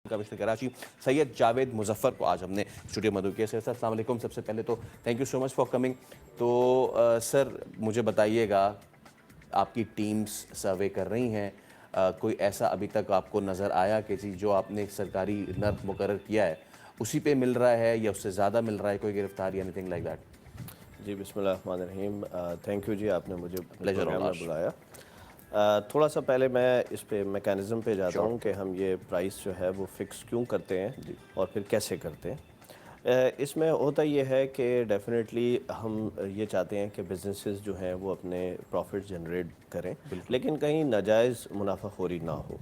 Commissioner Karachi Syed Javed Muzaffar को आज हमने स्टूडियो मधु किया। सर अस्सलाम वालेकुम। सबसे पहले तो thank you so much for coming. तो सर मुझे बताइएगा, आपकी टीम्स सर्वे कर रही हैं, कोई ऐसा अभी तक आपको नज़र आया कि जी जो आपने सरकारी नर्क मुकर्रर किया है उसी पे मिल रहा है या उससे ज़्यादा मिल रहा है, कोई गिरफ्तार या एनीथिंग लाइक दैट? जी बिस्मिल्लाहिर्रहमानिर्रहीम। थैंक यू जी, आपने मुझे प्लेजर प्रोग्राम ऑल में बुलाया। थोड़ा सा पहले मैं इस पे मैकेनिज़्म पे जाता Sure. हूँ कि हम ये प्राइस जो है वो फ़िक्स क्यों करते हैं और फिर कैसे करते हैं। इसमें होता ये है कि डेफ़िनेटली हम ये चाहते हैं कि बिज़नेसेस जो हैं वो अपने प्रॉफिट जनरेट करें, लेकिन कहीं नाजायज़ मुनाफाखोरी ना हो।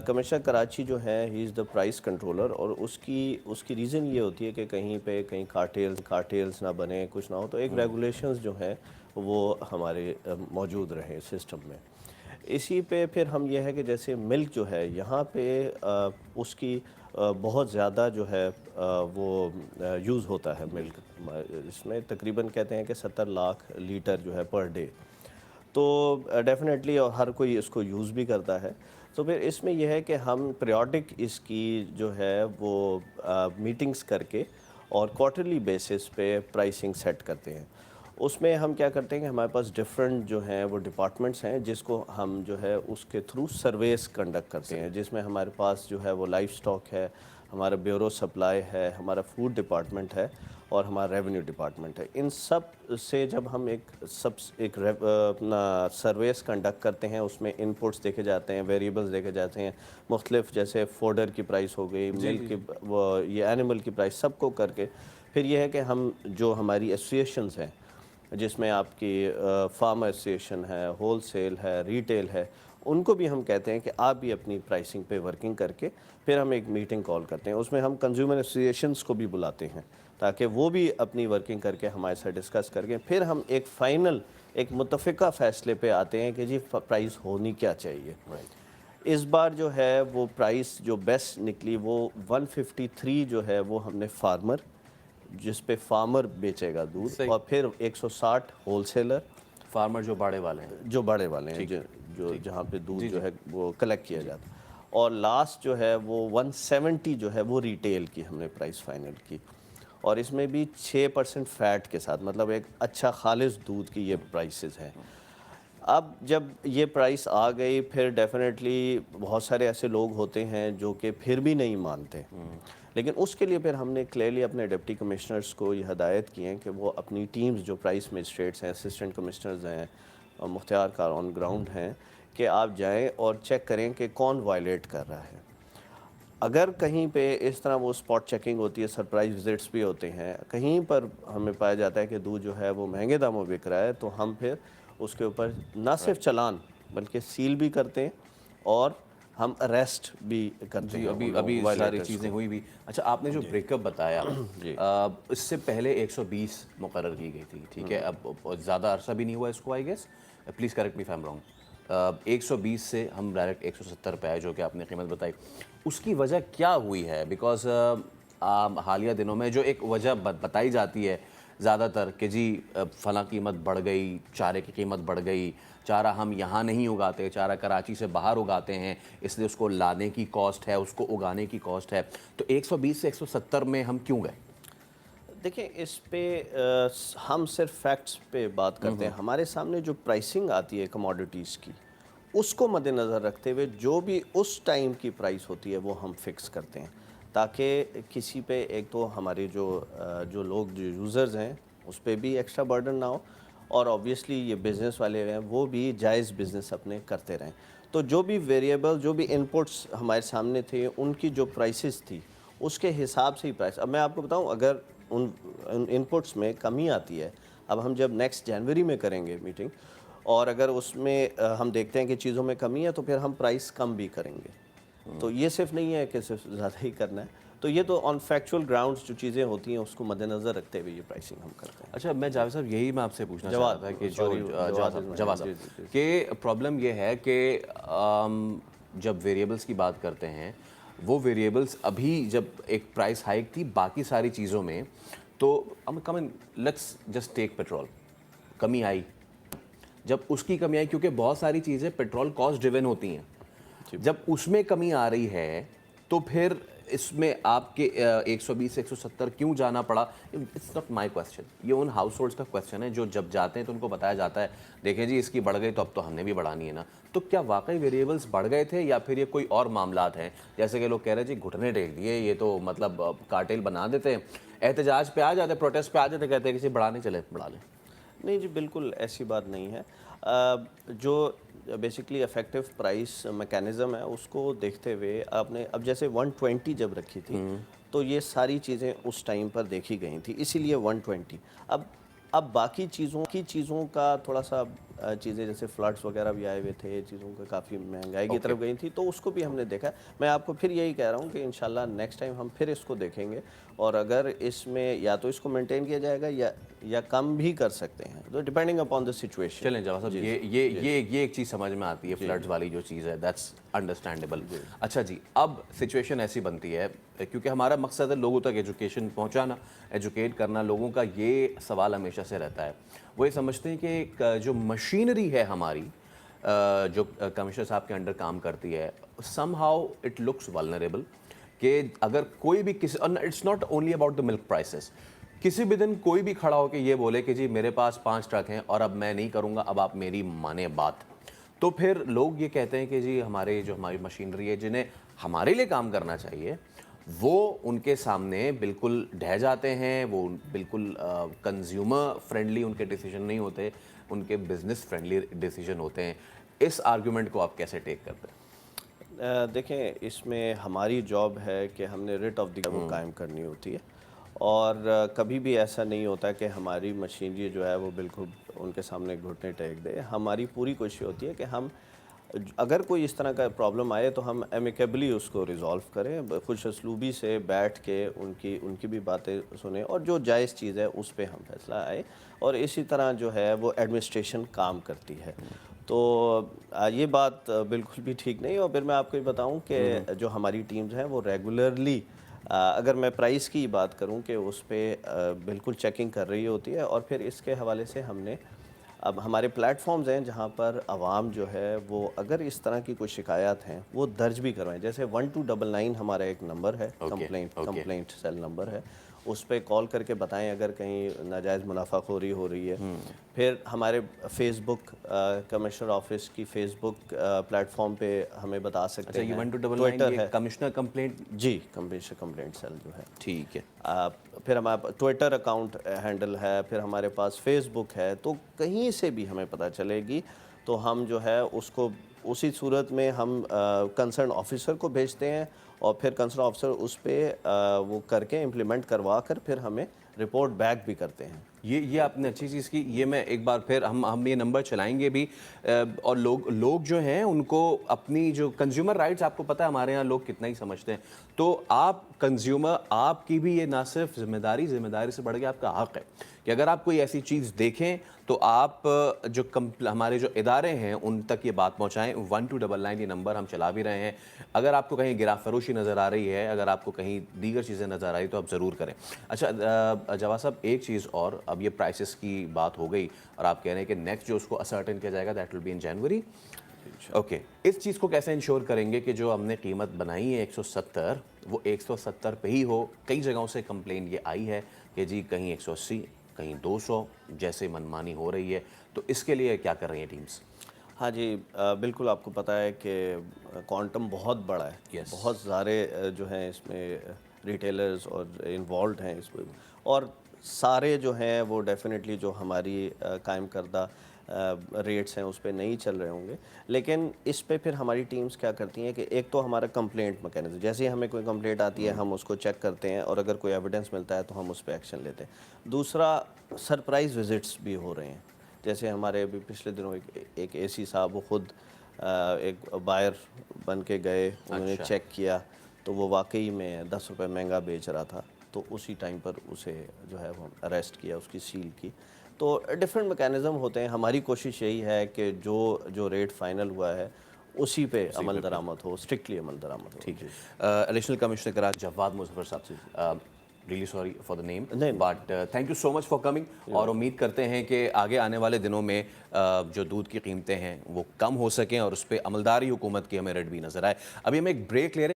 कमिश्नर कराची जो है he is the price controller, और उसकी रीज़न ये होती है कि कहीं कार्टेल्स ना बने, कुछ ना हो, तो एक रेगुलेशंस जो हैं वो हमारे मौजूद रहें सिस्टम में। इसी पे फिर हम ये है कि जैसे मिल्क जो है यहाँ पे उसकी बहुत ज़्यादा जो है वो यूज़ होता है मिल्क। इसमें तकरीबन कहते हैं कि 70 लाख लीटर जो है पर डे, तो डेफ़िनेटली और हर कोई इसको यूज़ भी करता है। तो फिर इसमें यह है कि हम पीरियोडिक इसकी जो है वो मीटिंग्स करके और क्वार्टरली बेसिस पे प्राइसिंग सेट करते हैं। उसमें हम क्या करते हैं कि हमारे पास डिफरेंट जो हैं वो डिपार्टमेंट्स हैं जिसको हम जो है उसके थ्रू सर्वेस कंडक्ट करते हैं, जिसमें हमारे पास जो है वो लाइफ स्टॉक है, हमारा ब्यूरो सप्लाई है, हमारा फूड डिपार्टमेंट है और हमारा रेवेन्यू डिपार्टमेंट है। इन सब से जब हम अपना सर्वेस कंडक्ट करते हैं, उसमें इनपुट्स देखे जाते हैं, वेरिएबल्स देखे जाते हैं, मुख्तलिफ जैसे फोडर की प्राइस हो गई, मिल्क की, वो ये एनिमल की प्राइस, सबको करके फिर ये है कि हम जो हमारी एसोसिएशंस हैं जिसमें आपकी फार्म एसोसिएशन है, होलसेल है, रिटेल है, उनको भी हम कहते हैं कि आप भी अपनी प्राइसिंग पे वर्किंग करके फिर हम एक मीटिंग कॉल करते हैं। उसमें हम कंज्यूमर एसोसिएशंस को भी बुलाते हैं ताकि वो भी अपनी वर्किंग करके हमारे साथ डिस्कस करके फिर हम एक मुत्तफ़िका फ़ैसले पे आते हैं कि जी प्राइस होनी क्या चाहिए। इस बार जो है वो प्राइस जो बेस्ट निकली वो 153 जो है वो हमने फार्मर, जिस पे फार्मर बेचेगा दूध, सही। और फिर 160 होलसेलर, फार्मर जो बड़े वाले हैं। जो बड़े वाले हैं, जो जहाँ पे दूध जो है वो कलेक्ट किया जाता है, और लास्ट जो है वो 170 जो है वो रिटेल की हमने प्राइस फाइनल की, और इसमें भी 6% फैट के साथ, मतलब एक अच्छा खालिस दूध की ये प्राइसेस हैं। अब जब ये प्राइस आ गई फिर डेफिनेटली बहुत सारे ऐसे लोग होते हैं जो कि फिर भी नहीं मानते, लेकिन उसके लिए फिर हमने क्लियरली अपने डिप्टी कमिश्नर्स को ये हदायत की है कि वो अपनी टीम्स, जो प्राइस मजिस्ट्रेट्स हैं, असिस्टेंट कमिश्नर्स हैं और मुख्तियार कार ऑन ग्राउंड हैं, कि आप जाएं और चेक करें कि कौन वायलेट कर रहा है। अगर कहीं पे इस तरह वो स्पॉट चेकिंग होती है, सरप्राइज विजिट्स भी होते हैं, कहीं पर हमें पाया जाता है कि दूध जो है वो महंगे दामों बिक रहा है, तो हम फिर उसके ऊपर ना सिर्फ चालान बल्कि सील भी करते हैं और हम अरेस्ट भी करते हैं अभी उन अभी सारी वायलेटर्स चीज़ें को। हुई भी। अच्छा, आपने जो ब्रेकअप बताया, जी इससे पहले 120 मुकर्रर की गई थी, ठीक है? अब ज़्यादा अरसा भी नहीं हुआ इसको, I guess, please correct me if I am wrong. 120 से हम डायरेक्ट 170 पे आए, जो कि आपने कीमत बताई। उसकी वजह क्या हुई है? बिकॉज हालिया दिनों में जो एक वजह बताई जाती है ज़्यादातर कि जी फ़लाँ कीमत बढ़ गई, चारे की कीमत बढ़ गई, चारा हम यहाँ नहीं उगाते, चारा कराची से बाहर उगाते हैं, इसलिए उसको लाने की कॉस्ट है, उसको उगाने की कॉस्ट है। तो 120 से 170 में हम क्यों गए? देखिए, इस पे हम सिर्फ फैक्ट्स पे बात करते हैं। हमारे सामने जो प्राइसिंग आती है कमोडिटीज़ की, उसको मद्देनज़र रखते हुए जो भी उस टाइम की प्राइस होती है वो हम फिक्स करते हैं, ताकि किसी पे, एक तो हमारे जो लोग, जो यूज़र्स हैं, उस पे भी एक्स्ट्रा बर्डन ना हो, और ऑब्वियसली ये बिज़नेस वाले हैं वो भी जायज़ बिज़नेस अपने करते रहें। तो जो भी वेरिएबल, जो भी इनपुट्स हमारे सामने थे, उनकी जो प्राइसेस थी उसके हिसाब से ही प्राइस। अब मैं आपको बताऊं, अगर उन इनपुट्स में कमी आती है, अब हम जब नेक्स्ट जनवरी में करेंगे मीटिंग, और अगर उसमें हम देखते हैं कि चीज़ों में कमी है, तो फिर हम प्राइस कम भी करेंगे। तो ये सिर्फ नहीं है कि सिर्फ ज़्यादा ही करना है, तो ये तो ऑन फैक्चुअल ग्राउंड्स जो चीज़ें होती हैं उसको मद्देनज़र रखते हुए ये प्राइसिंग हम करते हैं। अच्छा, मैं जावेद साहब यही मैं आपसे पूछना चाह रहा था कि जो जवाब जी साहब जी जी। कि प्रॉब्लम ये है कि जब वेरिएबल्स की बात करते हैं, वो वेरिएबल्स अभी जब एक प्राइस हाइक थी बाकी सारी चीज़ों में, तो come let's just take petrol, कमी आई। जब उसकी कमी आई, क्योंकि बहुत सारी चीज़ें पेट्रोल कॉस्ट ड्रिवन होती हैं, जी जब उसमें कमी आ रही है تو پھر اس میں آپ کے 120 سے 170 کیوں جانا پڑا؟ اٹس ناٹ مائی کویسچن، یہ ان ہاؤس ہولڈس کا کویسچن ہے جو جب جاتے ہیں تو ان کو بتایا جاتا ہے دیکھیں جی اس کی بڑھ گئی تو اب تو ہم نے بھی بڑھانی ہے نا. تو کیا واقعی ویریبلس بڑھ گئے تھے یا پھر یہ کوئی اور معاملات ہیں؟ جیسے کہ لوگ کہہ رہے ہیں جی گھٹنے ٹیک دیے، یہ تو مطلب کارٹیل بنا دیتے ہیں، احتجاج پہ آ جاتے ہیں، پروٹیسٹ پہ آ جاتے ہیں، کہتے ہیں کسی بڑھانے چلے بڑھا لیں. نہیں جی بالکل ایسی بات نہیں ہے. جو بیسکلی افیکٹو پرائس میکینزم ہے اس کو دیکھتے ہوئے آپ نے اب جیسے 120 جب رکھی تھی تو یہ ساری چیزیں اس ٹائم پر دیکھی گئی تھیں، اسی لیے 120. اب باقی چیزوں کا تھوڑا سا چیزیں جیسے فلڈس وغیرہ بھی آئے ہوئے تھے، چیزوں کا کافی مہنگائی کی طرف گئی تھی، تو اس کو بھی ہم نے دیکھا. میں آپ کو پھر یہی کہہ رہا ہوں کہ انشاءاللہ نیکسٹ ٹائم ہم پھر اس کو دیکھیں گے، اور اگر اس میں یا تو اس کو مینٹین کیا جائے گا یا کم بھی کر سکتے ہیں، تو ڈیپینڈنگ اپان دا سچویشن. چلیں جواد صاحب یہ ایک چیز سمجھ میں آتی ہے، فلڈز والی جو چیز ہے دیٹس انڈرسٹینڈیبل. اچھا جی اب سچویشن ایسی بنتی ہے کیونکہ ہمارا مقصد ہے لوگوں تک ایجوکیشن پہنچانا، ایجوکیٹ کرنا. لوگوں کا یہ سوال ہمیشہ سے رہتا ہے، وہ یہ سمجھتے ہیں کہ جو مشینری ہے ہماری جو کمشنر صاحب کے انڈر کام کرتی ہے somehow it looks vulnerable, کہ اگر کوئی بھی کسی، it's not only about the ملک پرائسز، کسی بھی دن کوئی بھی کھڑا ہو کے یہ بولے کہ جی میرے پاس 5 ٹرک ہیں اور اب میں نہیں کروں گا، اب آپ میری مانیں بات، تو پھر لوگ یہ کہتے ہیں کہ جی ہماری مشینری ہے جنہیں ہمارے لیے کام کرنا چاہیے وہ ان کے سامنے بالکل ڈھہ جاتے ہیں، وہ بالکل کنزیومر فرینڈلی ان کے ڈیسیجن نہیں ہوتے، ان کے بزنس فرینڈلی ڈیسیجن ہوتے ہیں. اس آرگیومنٹ کو آپ کیسے ٹیک کرتے ہیں؟ دیکھیں اس میں ہماری جاب ہے کہ ہم نے ریٹ آف دی وہ قائم کرنی ہوتی ہے، اور کبھی بھی ایسا نہیں ہوتا کہ ہماری مشینری جو ہے وہ بالکل ان کے سامنے گھٹنے ٹیک دے. ہماری پوری کوشش ہوتی ہے کہ ہم اگر کوئی اس طرح کا پرابلم آئے تو ہم ایمیکیبلی اس کو ریزالو کریں، خوش اسلوبی سے بیٹھ کے ان کی بھی باتیں سنیں، اور جو جائز چیز ہے اس پہ ہم فیصلہ آئے. اور اسی طرح جو ہے وہ ایڈمنسٹریشن کام کرتی ہے. تو یہ بات بالکل بھی ٹھیک نہیں. اور پھر میں آپ کو یہ بتاؤں کہ جو ہماری ٹیمز ہیں وہ ریگولرلی، اگر میں پرائس کی بات کروں کہ اس پہ بالکل چیکنگ کر رہی ہوتی ہے. اور پھر اس کے حوالے سے ہم نے اب ہمارے پلیٹ فارمز ہیں جہاں پر عوام جو ہے وہ اگر اس طرح کی کوئی شکایات ہیں وہ درج بھی کروائیں. جیسے 1299 ہمارا ایک نمبر ہے، کمپلینٹ سیل نمبر ہے، اس پہ کال کر کے بتائیں اگر کہیں ناجائز منافع خوری ہو رہی ہے. پھر ہمارے فیس بک کمشنر آفس کی فیس بک پلیٹ فارم پہ ہمیں بتا سکتے ہیں. 1299 یہ کمشنر کمپلینٹ؟ جی کمشنر کمپلینٹ سیل جو ہے. ٹھیک ہے. پھر ہمارا ٹویٹر اکاؤنٹ ہینڈل ہے، پھر ہمارے پاس فیس بک ہے. تو کہیں سے بھی ہمیں پتہ چلے گی تو ہم جو ہے اس کو اسی صورت میں ہم کنسرن آفیسر کو بھیجتے ہیں، اور پھر کنسرن آفیسر اس پہ وہ کر کے امپلیمنٹ کروا کر پھر ہمیں رپورٹ بیک بھی کرتے ہیں. یہ آپ نے اچھی چیز کی. یہ میں ایک بار پھر ہم یہ نمبر چلائیں گے بھی، اور لوگ جو ہیں ان کو اپنی جو کنزیومر رائٹس، آپ کو پتہ ہے ہمارے ہاں لوگ کتنا ہی سمجھتے ہیں، تو آپ کنزیومر، آپ کی بھی یہ نہ صرف ذمہ داری سے بڑھ کے آپ کا حق ہے کہ اگر آپ کوئی ایسی چیز دیکھیں تو آپ جو ہمارے جو ادارے ہیں ان تک یہ بات پہنچائیں. 1299 یہ نمبر ہم چلا بھی رہے ہیں. اگر آپ کو کہیں گرا فروشی نظر آ رہی ہے، اگر آپ کو کہیں دیگر چیزیں نظر آ رہی تو آپ ضرور کریں. اچھا جواد صاحب ایک چیز اور، اب یہ پرائسز کی بات ہو گئی اور آپ کہہ رہے ہیں کہ نیکسٹ جو اس کو اسرٹن کیا جائے گا that will be in January. Okay, اس چیز کو کیسے انشور کریں گے کہ جو ہم نے قیمت بنائی ہے 170 وہ 170 پہ ہی ہو؟ کئی جگہوں سے کمپلین یہ آئی ہے کہ جی کہیں 180 کہیں 200 جیسے منمانی ہو رہی ہے، تو اس کے لیے کیا کر رہی ہیں ٹیمز؟ ہاں جی بالکل آپ کو پتہ ہے کہ کوانٹم بہت بڑا ہے. بہت سارے جو ہیں اس میں ریٹیلرز اور انوالوڈ ہیں اس میں، اور سارے جو ہیں وہ ڈیفینیٹلی جو ہماری قائم کردہ ریٹس ہیں اس پہ نہیں چل رہے ہوں گے. لیکن اس پہ پھر ہماری ٹیمز کیا کرتی ہیں کہ ایک تو ہمارا کمپلینٹ میکینزم، جیسے ہی ہمیں کوئی کمپلینٹ آتی ہے ہم اس کو چیک کرتے ہیں، اور اگر کوئی ایویڈنس ملتا ہے تو ہم اس پہ ایکشن لیتے ہیں. دوسرا سرپرائز وزٹس بھی ہو رہے ہیں. جیسے ہمارے ابھی پچھلے دنوں ایک اے سی صاحب وہ خود ایک بائر بن کے گئے، انہوں نے چیک کیا تو وہ واقعی میں 10 روپے مہنگا بیچ رہا تھا، تو اسی ٹائم پر اسے جو ہے وہ اریسٹ کیا، اس کی سیل کی. تو ڈفرینٹ میکینزم ہوتے ہیں. ہماری کوشش یہی ہے کہ جو ریٹ فائنل ہوا ہے اسی پہ عمل درآمد ہو، اسٹرکٹلی عمل درآمد ہو. ٹھیک ہے. ایڈیشنل کمشنر کراچی جواد مظفر صاحب، really sorry for the name but thank you so much for coming, اور امید کرتے ہیں کہ آگے آنے والے دنوں میں جو دودھ کی قیمتیں ہیں وہ کم ہو سکیں اور اس پہ عملداری حکومت کی ہمیں ریٹ بھی نظر آئے. ابھی ہم ایک بریک لے رہے ہیں.